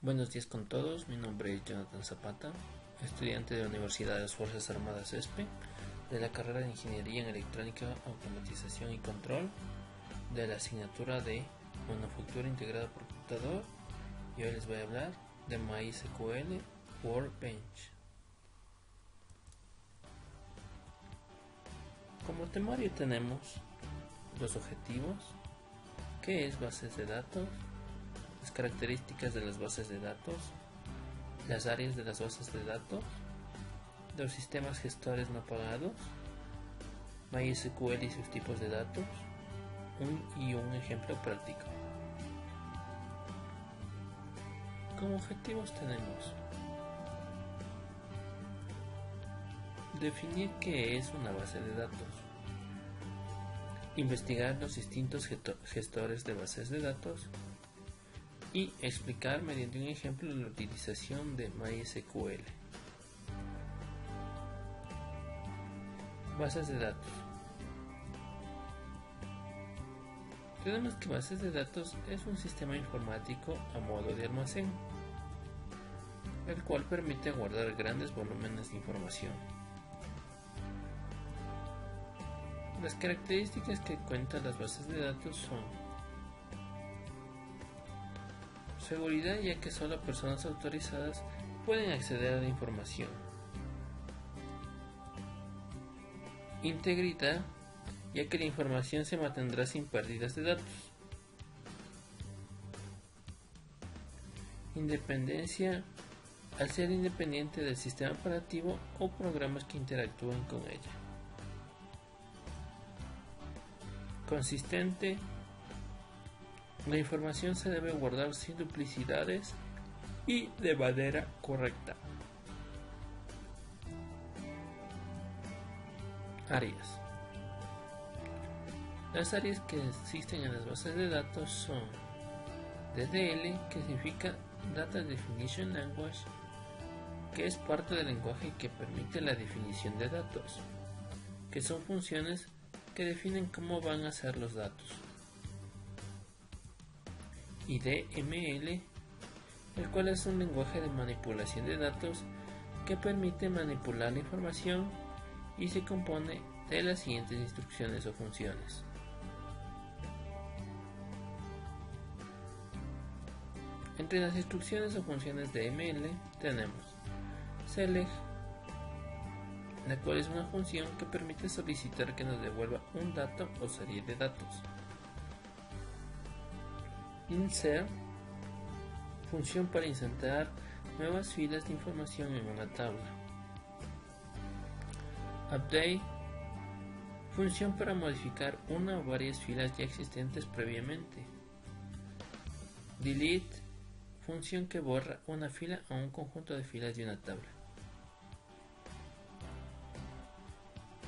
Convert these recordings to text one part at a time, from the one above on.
Buenos días con todos, mi nombre es Jonathan Zapata, estudiante de la Universidad de las Fuerzas Armadas ESPE, de la carrera de Ingeniería en Electrónica, Automatización y Control, de la asignatura de Manufactura Integrada por Computador, y hoy les voy a hablar de MySQL Workbench. Como temario tenemos los objetivos, qué es bases de datos, las características de las bases de datos, las áreas de las bases de datos, los sistemas gestores no pagados, MySQL y sus tipos de datos, un ejemplo práctico. Como objetivos tenemos definir qué es una base de datos, investigar los distintos gestores de bases de datos y explicar mediante un ejemplo la utilización de MySQL. Bases de datos. Tenemos que bases de datos es un sistema informático a modo de almacén, el cual permite guardar grandes volúmenes de información. Las características que cuentan las bases de datos son seguridad, ya que solo personas autorizadas pueden acceder a la información. Integridad, ya que la información se mantendrá sin pérdidas de datos. Independencia, al ser independiente del sistema operativo o programas que interactúen con ella. Consistente, la información se debe guardar sin duplicidades y de manera correcta. Áreas. Las áreas que existen en las bases de datos son DDL, que significa Data Definition Language, que es parte del lenguaje que permite la definición de datos, que son funciones que definen cómo van a ser los datos. Y DML, el cual es un lenguaje de manipulación de datos que permite manipular la información y se compone de las siguientes instrucciones o funciones. Entre las instrucciones o funciones de ML tenemos select, la cual es una función que permite solicitar que nos devuelva un dato o serie de datos. Insert, función para insertar nuevas filas de información en una tabla. Update, función para modificar una o varias filas ya existentes previamente. Delete, función que borra una fila o un conjunto de filas de una tabla.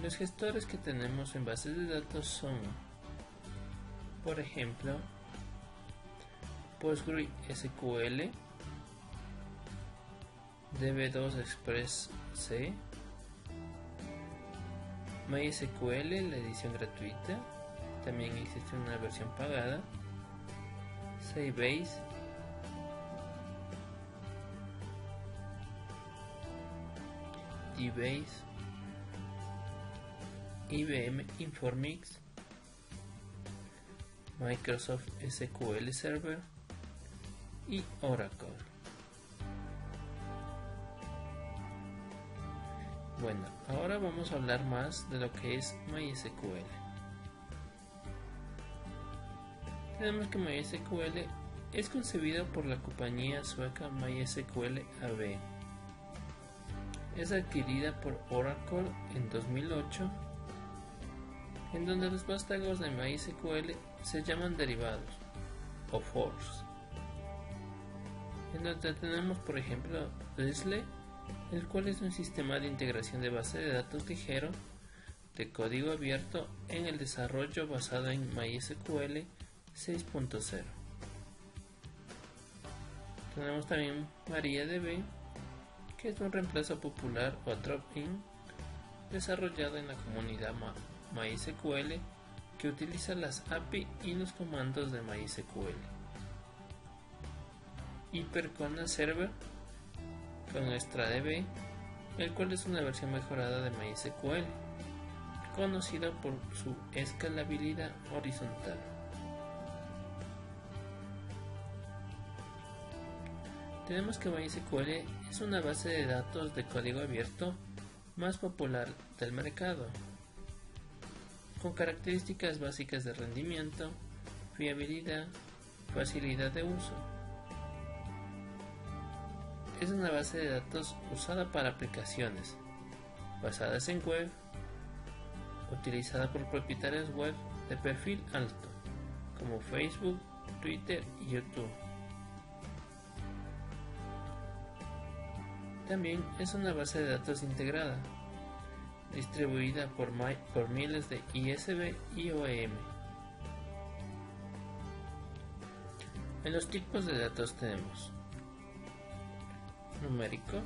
Los gestores que tenemos en bases de datos son, por ejemplo, PostgreSQL, DB2 Express C, MySQL, la edición gratuita, también existe una versión pagada, Sybase, DBase, IBM Informix, Microsoft SQL Server y Oracle. Bueno, ahora vamos a hablar más de lo que es MySQL. Tenemos que MySQL es concebido por la compañía sueca MySQL AB. Es adquirida por Oracle en 2008, en donde los vástagos de MySQL se llaman derivados o forks, en donde tenemos por ejemplo Drizzle, el cual es un sistema de integración de base de datos ligero de código abierto en el desarrollo basado en MySQL 6.0. Tenemos también MariaDB, que es un reemplazo popular o drop-in desarrollado en la comunidad MySQL, que utiliza las API y los comandos de MySQL. Hypercona Server con ExtraDB, el cual es una versión mejorada de MySQL, conocida por su escalabilidad horizontal. Tenemos que MySQL es una base de datos de código abierto más popular del mercado, con características básicas de rendimiento, fiabilidad, facilidad de uso. Es una base de datos usada para aplicaciones basadas en web, utilizada por propietarios web de perfil alto, como Facebook, Twitter y YouTube. También es una base de datos integrada, distribuida por miles de ISV y OEM. En los tipos de datos tenemos numéricos,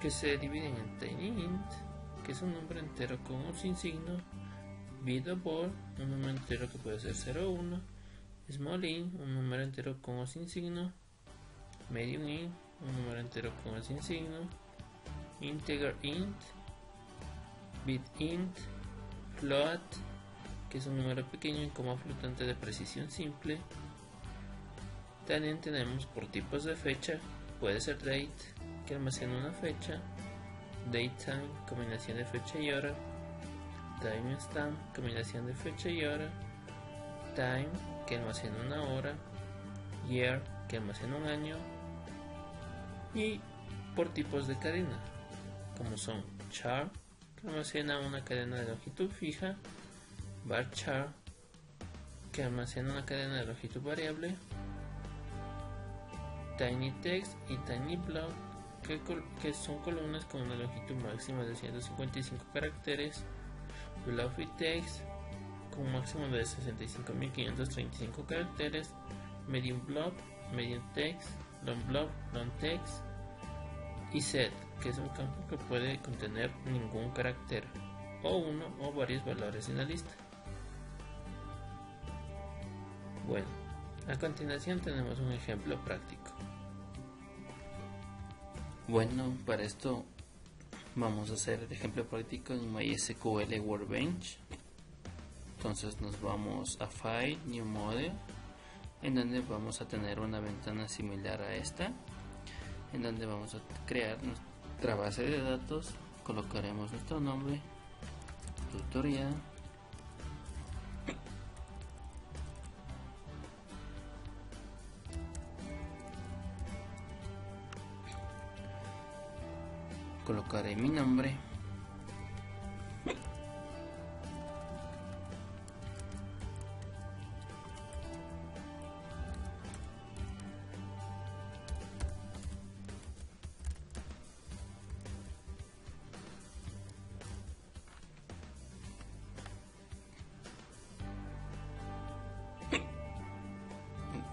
que se dividen en TinyInt, que es un número entero con un sin signo, bit o bold, un número entero que puede ser 0 o 1, smallInt, un número entero con o sin signo, mediumInt, un número entero con o sin signo, integerInt, bitInt, float, que es un número pequeño en coma flotante de precisión simple. También tenemos por tipos de fecha, puede ser date, que almacena una fecha, datetime, combinación de fecha y hora, timestamp, combinación de fecha y hora, time, que almacena una hora, year, que almacena un año, y por tipos de cadena, como son char, que almacena una cadena de longitud fija, varchar, que almacena una cadena de longitud variable, tinyText y tinyblock, que son columnas con una longitud máxima de 155 caracteres, BloffyText con un máximo de 65.535 caracteres, mediumblock, mediumText, longblock, longtext, y set, que es un campo que puede contener ningún carácter o uno o varios valores en la lista. Bueno, a continuación tenemos un ejemplo práctico. Bueno, para esto vamos a hacer el ejemplo práctico en MySQL Workbench. Entonces nos vamos a File, New Model, en donde vamos a tener una ventana similar a esta, en donde vamos a crear nuestra base de datos. Colocaremos nuestro nombre, tutorial, colocaré mi nombre,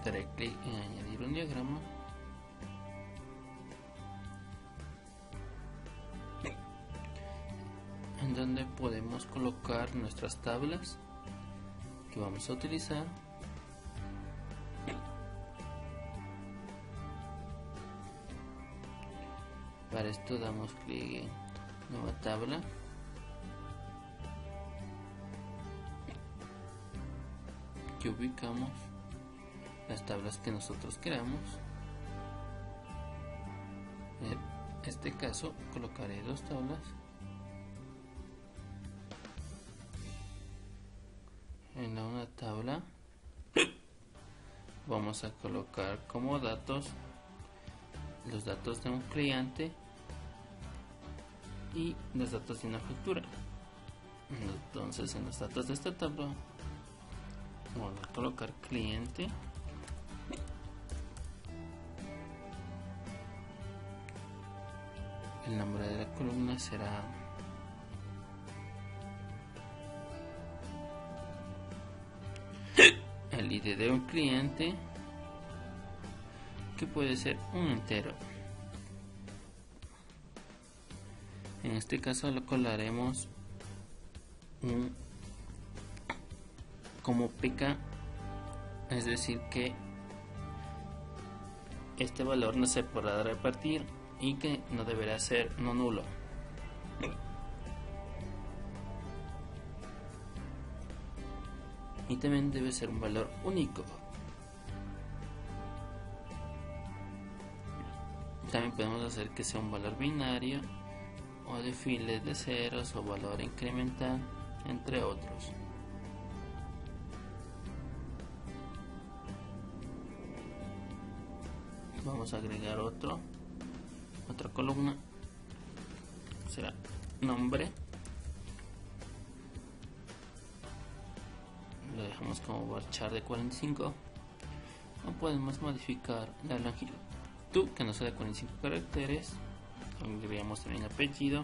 daré clic en añadir un diagrama, en donde podemos colocar nuestras tablas que vamos a utilizar. Para esto damos clic en nueva tabla, y ubicamos las tablas que nosotros queramos. En este caso colocaré dos tablas. En una tabla vamos a colocar como datos los datos de un cliente y los datos de una factura. Entonces en los datos de esta tabla vamos a colocar cliente, el nombre de la columna será el ID de un cliente, que puede ser un entero. En este caso lo colaremos como PK, es decir que este valor no se podrá repartir y que no deberá ser no nulo. Y también debe ser un valor único. También podemos hacer que sea un valor binario o de files de ceros o valor incremental, entre otros. Vamos a agregar otra columna, será nombre, lo dejamos como varchar de 45, o podemos modificar la longitud que no sea de 45 caracteres, agregamos también apellido,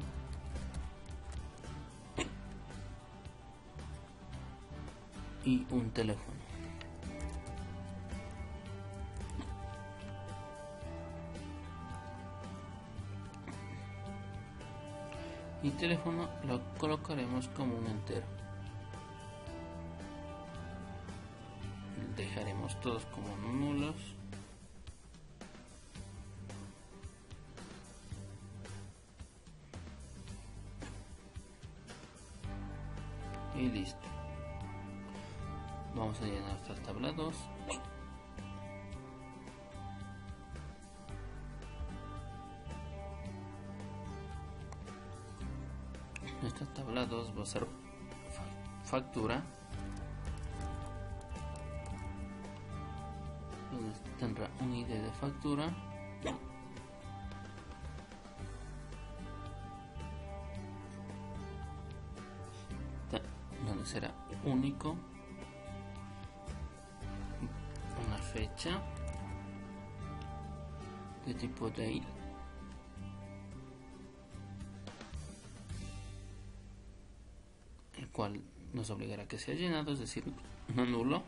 y un teléfono. Y teléfono lo colocaremos como un entero. Dejaremos todos como no nulos. Y listo. Vamos a llenar esta tabla 2. Esta tabla 2 va a ser factura, donde tendrá un ID de factura, donde será único, una fecha de tipo date, el cual nos obligará a que sea llenado, es decir, no nulo.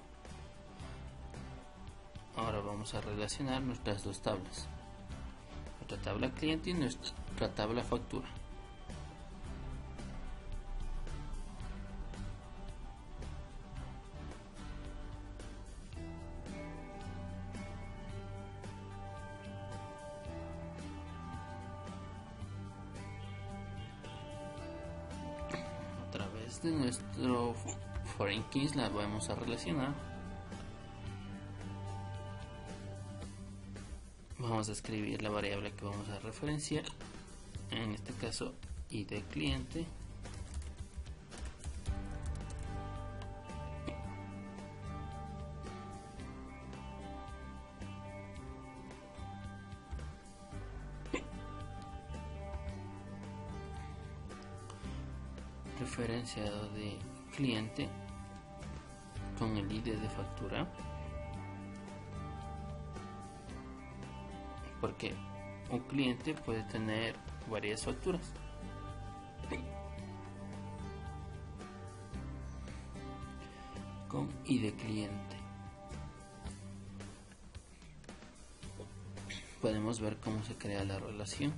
Ahora vamos a relacionar nuestras dos tablas, nuestra tabla cliente y nuestra tabla factura. De nuestro foreign keys la vamos a relacionar. Vamos a escribir la variable que vamos a referenciar, en este caso ID cliente, referenciado de cliente con el ID de factura, porque un cliente puede tener varias facturas. Con ID cliente podemos ver cómo se crea la relación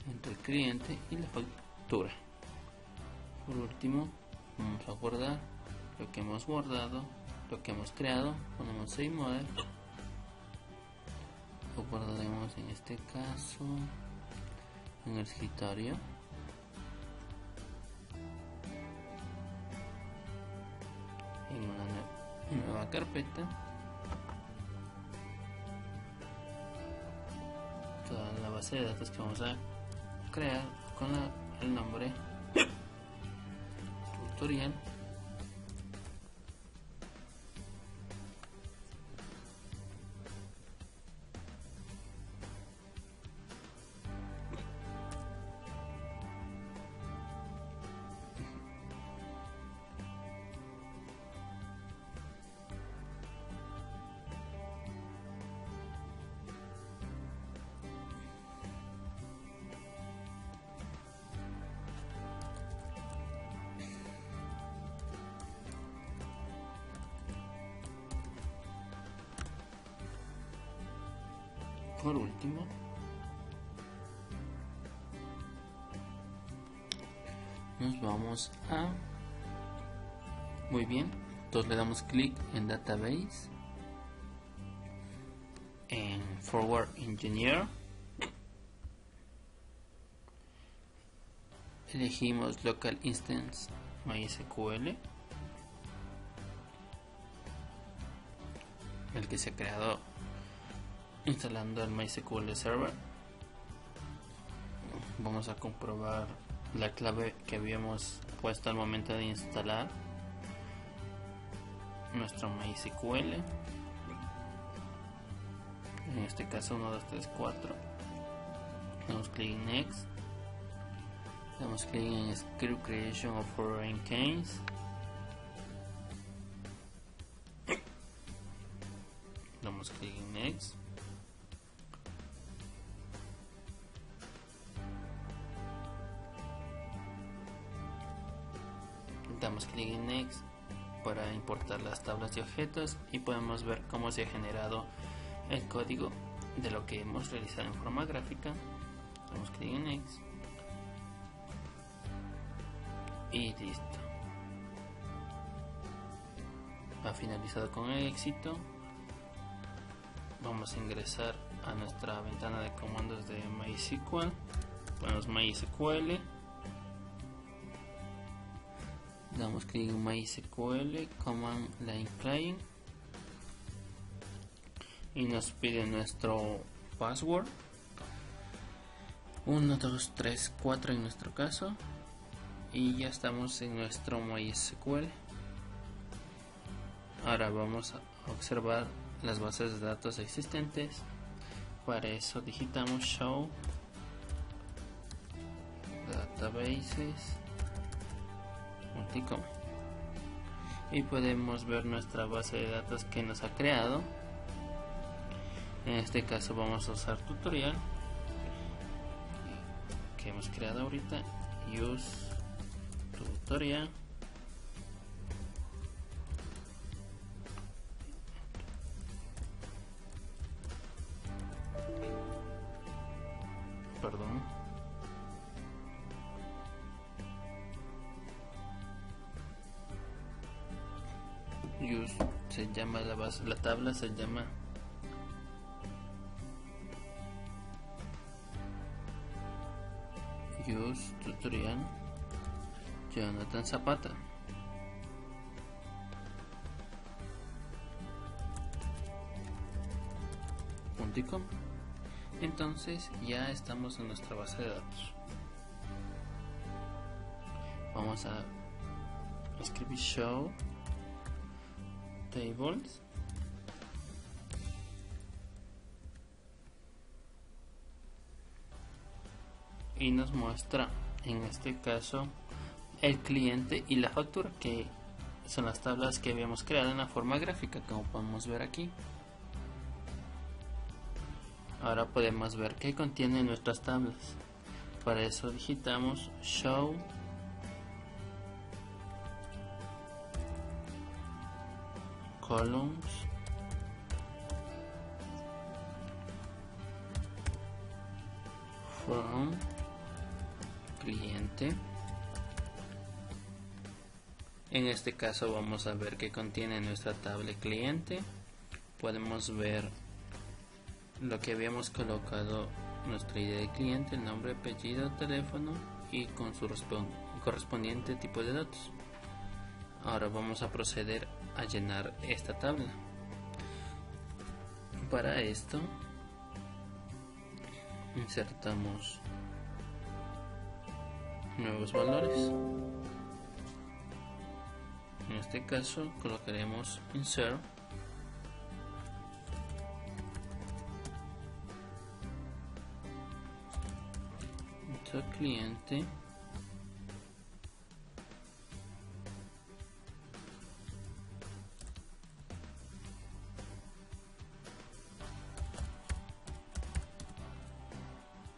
entre el cliente y la factura. Por último, vamos a guardar lo que hemos guardado, lo que hemos creado, ponemos Save Model, lo guardaremos en este caso en el escritorio. En una nueva carpeta, toda la base de datos que vamos a crear con el nombre tutorial. Por último, nos vamos a, muy bien, entonces le damos clic en Database, en Forward Engineer. Elegimos Local Instance MySQL, el que se ha creado instalando el MySQL Server. Vamos a comprobar la clave que habíamos puesto al momento de instalar nuestro MySQL. En este caso 1, 2, 3, 4. Damos clic en Next. Damos clic en Script Creation of Foreign Keys. Damos clic en Next. Damos clic en Next para importar las tablas de objetos y podemos ver cómo se ha generado el código de lo que hemos realizado en forma gráfica. Damos clic en Next y listo. Ha finalizado con éxito. Vamos a ingresar a nuestra ventana de comandos de MySQL. Ponemos MySQL. Damos clic en MySQL Command Line Client y nos pide nuestro password 1, 2, 3, 4 en nuestro caso, y ya estamos en nuestro MySQL. Ahora vamos a observar las bases de datos existentes. Para eso digitamos show databases y podemos ver nuestra base de datos que nos ha creado. En este caso vamos a usar tutorial que hemos creado ahorita, use tutorial. Perdón. Use se llama la base, la tabla se llama Use Tutorial Jonathan Zapata. .com. Entonces ya estamos en nuestra base de datos. Vamos a escribir show tables y nos muestra en este caso el cliente y la factura, que son las tablas que habíamos creado en la forma gráfica, como podemos ver aquí. Ahora podemos ver qué contienen nuestras tablas. Para eso digitamos show columns from cliente. En este caso vamos a ver qué contiene nuestra tabla cliente. Podemos ver lo que habíamos colocado, nuestra ID de cliente, el nombre, apellido, teléfono y con su correspondiente tipo de datos. Ahora vamos a proceder a llenar esta tabla. Para esto insertamos nuevos valores. En este caso colocaremos insert cliente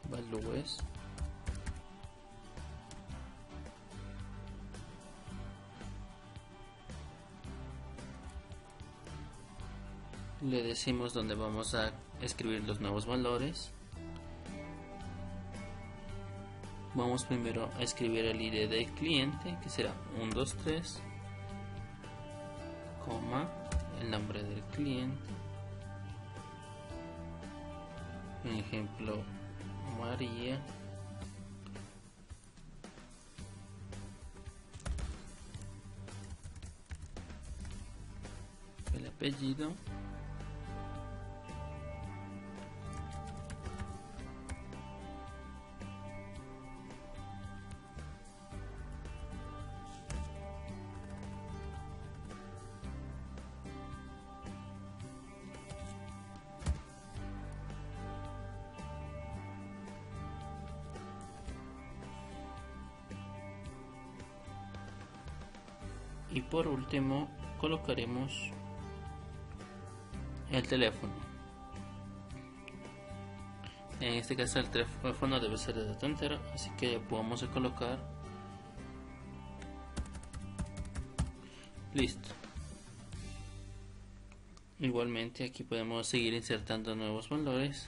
values le decimos donde vamos a escribir los nuevos valores. Vamos primero a escribir el ID del cliente, que será 123, coma, el nombre del cliente, Un ejemplo, María. El apellido. Y por último colocaremos el teléfono. En este caso el teléfono debe ser de dato entero, así que vamos a colocar listo. Igualmente aquí podemos seguir insertando nuevos valores.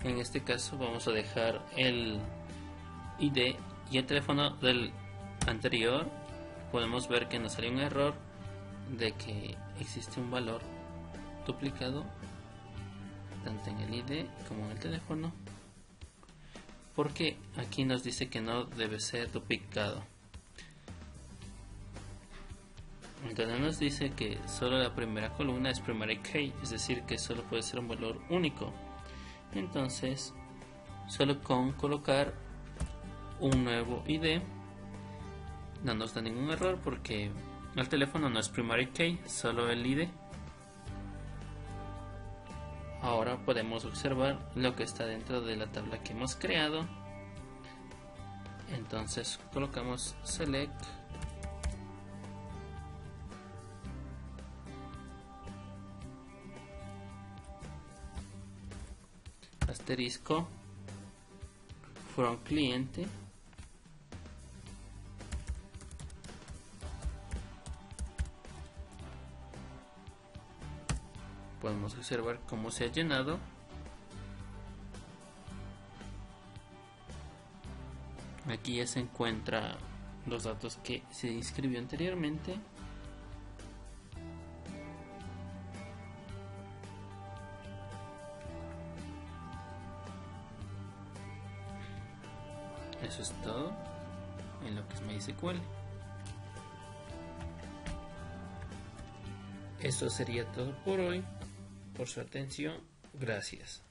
En este caso vamos a dejar el ID y el teléfono del anterior. Podemos ver que nos salió un error de que existe un valor duplicado tanto en el ID como en el teléfono, porque aquí nos dice que no debe ser duplicado. Entonces nos dice que solo la primera columna es primary key, es decir que solo puede ser un valor único. Entonces solo con colocar un nuevo ID no nos da ningún error porque el teléfono no es primary key, solo el ID. Ahora podemos observar lo que está dentro de la tabla que hemos creado. Entonces colocamos select asterisco from cliente podemos observar cómo se ha llenado. Aquí ya se encuentra los datos que se inscribió anteriormente. Eso es todo en lo que es MySQL. Eso sería todo por hoy. Por su atención, gracias.